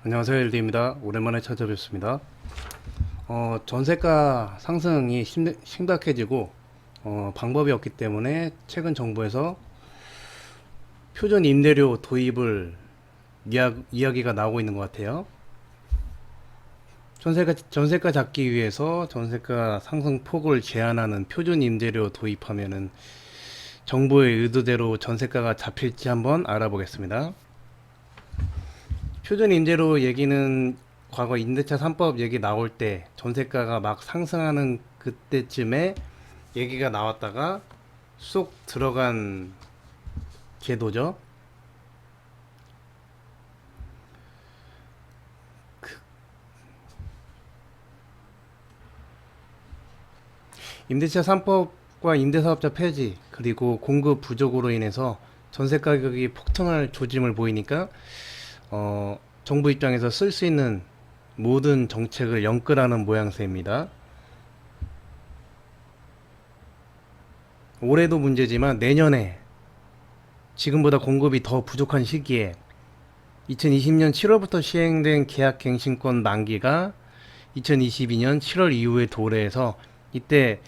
안녕하세요, 일디입니다. 오랜만에 찾아뵙습니다. 전세가 상승이 심각해지고 방법이 없기 때문에 최근 정부에서 표준 임대료 도입을 이야기가 나오고 있는 것 같아요. 전세가 잡기 위해서 전세가 상승 폭을 제한하는 표준 임대료 도입하면은 정부의 의도대로 전세가가 잡힐지 한번 알아보겠습니다. 표준 임대료 얘기는 과거 임대차 3법 얘기 나올 때 전세가가 막 상승하는 그때쯤에 얘기가 나왔다가 쏙 들어간 제도죠. 임대차 3법과 임대사업자 폐지 그리고 공급 부족으로 인해서 전세 가격이 폭등할 조짐을 보이니까 정부 입장에서 쓸 수 있는 모든 정책을 연끌하는 모양새입니다. 올해도 문제지만 내년에 지금보다 공급이 더 부족한 시기에 2020년 7월부터 시행된 계약갱신권 만기가 2022년 7월 이후에 도래해서 이때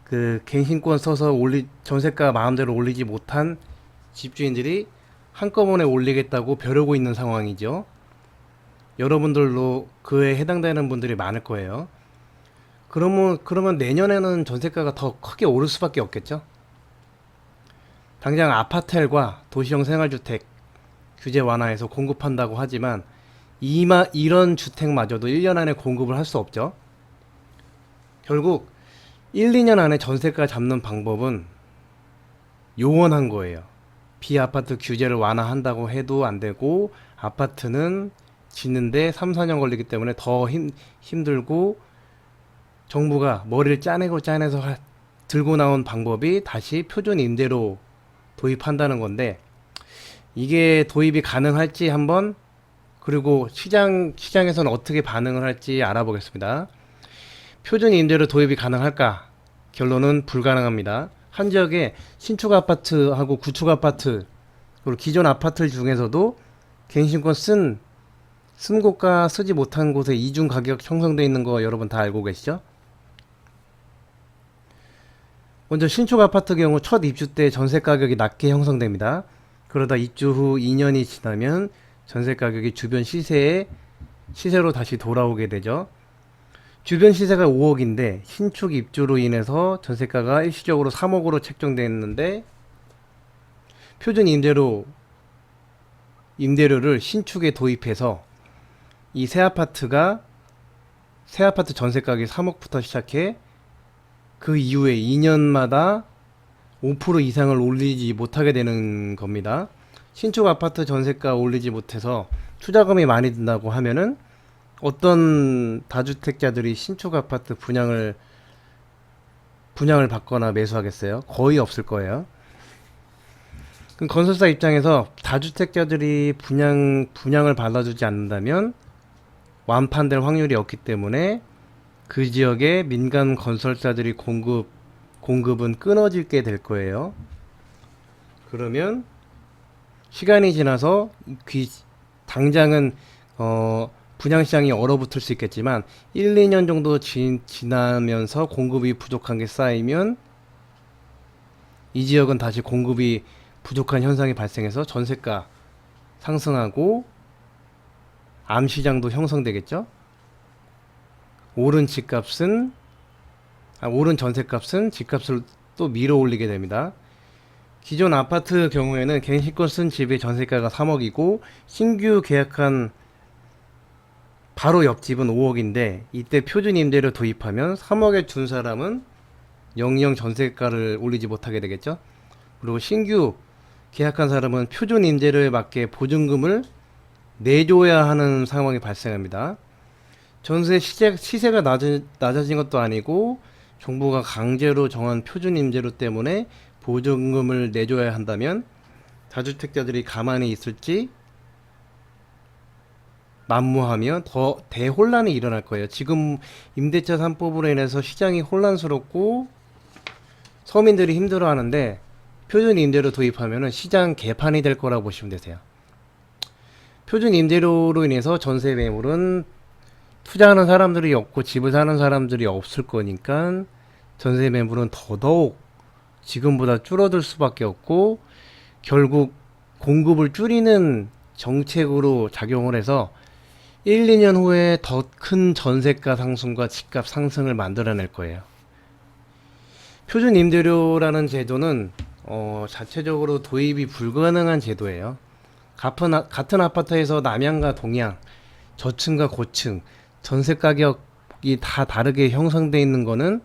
그 갱신권 써서 전세가 마음대로 올리지 못한 집주인들이 한꺼번에 올리겠다고 벼르고 있는 상황이죠. 여러분들도 그에 해당되는 분들이 많을 거예요. 그러면 내년에는 전세가가 더 크게 오를 수밖에 없겠죠. 당장 아파텔과 도시형 생활주택 규제 완화해서 공급한다고 하지만 이런 주택마저도 1년 안에 공급을 할 수 없죠. 결국 1, 2년 안에 전세가 잡는 방법은 요원한 거예요. 비아파트 규제를 완화한다고 해도 안 되고 아파트는 짓는데 3, 4년 걸리기 때문에 더 힘들고 정부가 머리를 짜내서 들고 나온 방법이 다시 표준 임대로 도입한다는 건데 이게 도입이 가능할지 한번 그리고 시장에서는 어떻게 반응을 할지 알아보겠습니다. 표준 임대로 도입이 가능할까? 결론은 불가능합니다. 한 지역에 신축 아파트하고 구축 아파트 그리고 기존 아파트 중에서도 갱신권 쓴 곳과 쓰지 못한 곳에 이중 가격 형성되어 있는 거 여러분 다 알고 계시죠? 먼저 신축 아파트 경우 첫 입주 때 전세 가격이 낮게 형성됩니다. 그러다 입주 후 2년이 지나면 전세 가격이 주변 시세로 다시 돌아오게 되죠. 주변 시세가 5억인데 신축 입주로 인해서 전세가가 일시적으로 3억으로 책정됐는데 표준 임대료를 신축에 도입해서 이 새 아파트 전세 가격이 3억부터 시작해 그 이후에 2년마다 5% 이상을 올리지 못하게 되는 겁니다. 신축 아파트 전세가 올리지 못해서 투자금이 많이 든다고 하면은 어떤 다주택자들이 신축 아파트 분양을 받거나 매수하겠어요? 거의 없을 거예요. 그럼 건설사 입장에서 다주택자들이 분양을 받아주지 않는다면 완판될 확률이 없기 때문에 그 지역의 민간 건설사들이 공급은 끊어지게 될 거예요. 그러면 시간이 지나서 당장은 분양시장이 얼어붙을 수 있겠지만 1, 2년 정도 지나면서 공급이 부족한 게 쌓이면 이 지역은 다시 공급이 부족한 현상이 발생해서 전세가 상승하고 암시장도 형성되겠죠. 오른 전세값은 집값을 또 밀어 올리게 됩니다. 기존 아파트 경우에는 갱신권 쓴 집의 전세가가 3억이고 신규 계약한 바로 옆집은 5억인데 이때 표준 임대료 도입하면 3억에 준 사람은 영영 전세가를 올리지 못하게 되겠죠. 그리고 신규 계약한 사람은 표준 임대료에 맞게 보증금을 내줘야 하는 상황이 발생합니다. 전세 시세가 낮아진 것도 아니고 정부가 강제로 정한 표준 임대료 때문에 보증금을 내줘야 한다면 다주택자들이 가만히 있을지 만무하며 더 대혼란이 일어날 거예요. 지금 임대차 3법으로 인해서 시장이 혼란스럽고 서민들이 힘들어하는데 표준 임대료 도입하면은 시장 개판이 될 거라고 보시면 되세요. 표준 임대료로 인해서 전세 매물은 투자하는 사람들이 없고 집을 사는 사람들이 없을 거니까 전세 매물은 더더욱 지금보다 줄어들 수밖에 없고, 결국 공급을 줄이는 정책으로 작용을 해서 1, 2년 후에 더 큰 전세가 상승과 집값 상승을 만들어낼 거예요. 표준 임대료라는 제도는 자체적으로 도입이 불가능한 제도예요. 같은 아파트에서 남향과 동향, 저층과 고층, 전세 가격이 다 다르게 형성되어 있는 거는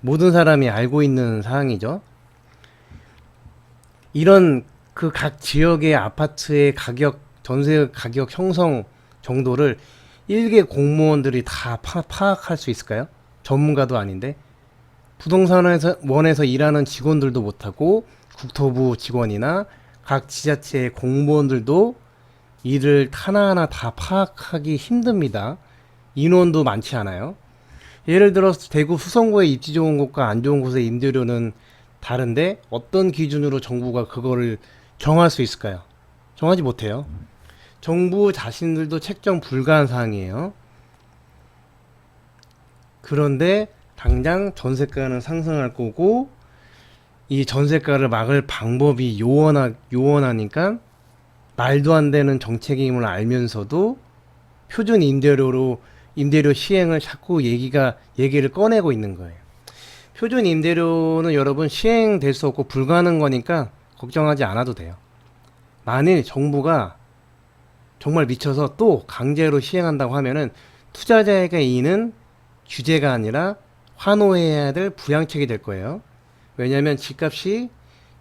모든 사람이 알고 있는 사항이죠. 이런 그 각 지역의 아파트의 가격, 전세 가격 형성 정도를 일개 공무원들이 다 파악할 수 있을까요? 전문가도 아닌데. 부동산원에서 일하는 직원들도 못하고, 국토부 직원이나 각 지자체의 공무원들도 이를 하나하나 다 파악하기 힘듭니다. 인원도 많지 않아요. 예를 들어서 대구 수성구에 입지 좋은 곳과 안 좋은 곳의 임대료는 다른데 어떤 기준으로 정부가 그거를 정할 수 있을까요? 정하지 못해요. 정부 자신들도 책정 불가한 사항이에요. 그런데 당장 전세가는 상승할 거고, 이 전세가를 막을 방법이 요원하니까 말도 안 되는 정책임을 알면서도 표준 임대료 시행을 자꾸 얘기를 꺼내고 있는 거예요. 표준 임대료는 여러분 시행될 수 없고 불가능한 거니까 걱정하지 않아도 돼요. 만일 정부가 정말 미쳐서 또 강제로 시행한다고 하면은 투자자에게 이는 규제가 아니라 환호해야 될 부양책이 될 거예요. 왜냐하면 집값이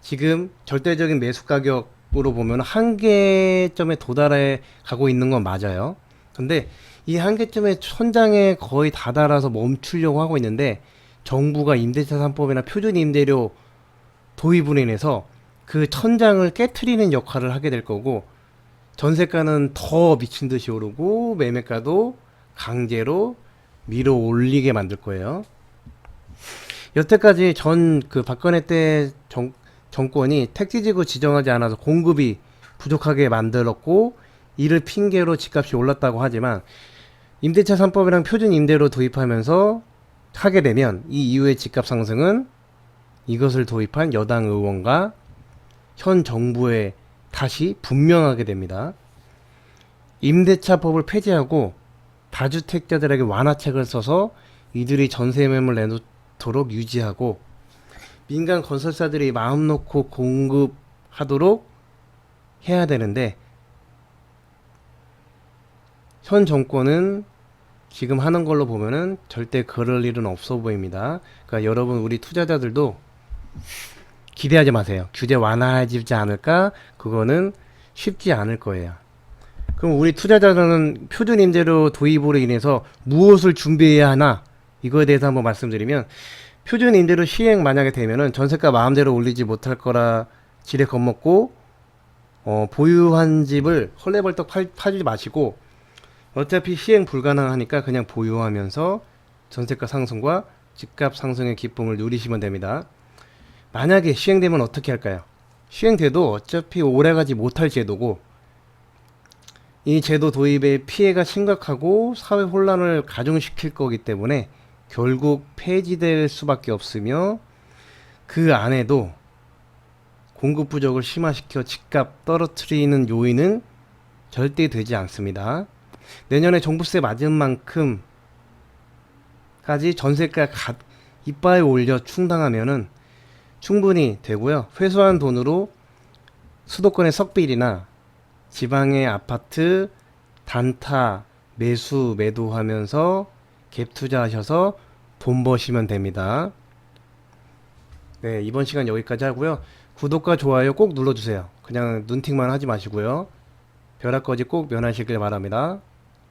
지금 절대적인 매수 가격으로 보면 한계점에 도달해 가고 있는 건 맞아요. 근데 이 한계점의 천장에 거의 다다라서 멈추려고 하고 있는데, 정부가 임대차 3법이나 표준 임대료 도입으로 인해서 그 천장을 깨트리는 역할을 하게 될 거고, 전세가는 더 미친 듯이 오르고 매매가도 강제로 밀어 올리게 만들 거예요. 여태까지 박근혜 때 정권이 택지지구 지정하지 않아서 공급이 부족하게 만들었고, 이를 핑계로 집값이 올랐다고 하지만 임대차 3법이랑 표준 임대료 도입하면서 하게 되면 이 이후의 집값 상승은 이것을 도입한 여당 의원과 현 정부에 다시 분명하게 됩니다. 임대차법을 폐지하고 다주택자들에게 완화책을 써서 이들이 전세 매물 내놓도록 유지하고, 민간 건설사들이 마음 놓고 공급하도록 해야 되는데, 현 정권은 지금 하는 걸로 보면은 절대 그럴 일은 없어 보입니다. 그러니까 여러분, 우리 투자자들도 기대하지 마세요. 규제 완화해지지 않을까? 그거는 쉽지 않을 거예요. 그럼 우리 투자자들은 표준 임대료 도입으로 인해서 무엇을 준비해야 하나? 이거에 대해서 한번 말씀드리면, 표준 임대료 시행 만약에 되면은 전세가 마음대로 올리지 못할 거라 지레 겁먹고, 보유한 집을 헐레벌떡 팔지 마시고, 어차피 시행 불가능하니까 그냥 보유하면서 전세가 상승과 집값 상승의 기쁨을 누리시면 됩니다. 만약에 시행되면 어떻게 할까요? 시행돼도 어차피 오래가지 못할 제도고, 이 제도 도입의 피해가 심각하고 사회 혼란을 가중시킬 거기 때문에 결국 폐지될 수밖에 없으며, 그 안에도 공급 부족을 심화시켜 집값 떨어뜨리는 요인은 절대 되지 않습니다. 내년에 종부세 맞은 만큼까지 전세가 이빠에 올려 충당하면은 충분히 되고요. 회수한 돈으로 수도권의 석빌이나 지방의 아파트 단타 매도하면서 갭 투자하셔서 돈 버시면 됩니다. 네, 이번 시간 여기까지 하고요. 구독과 좋아요 꼭 눌러주세요. 그냥 눈팅만 하지 마시고요. 벼락거지 꼭 면하시길 바랍니다.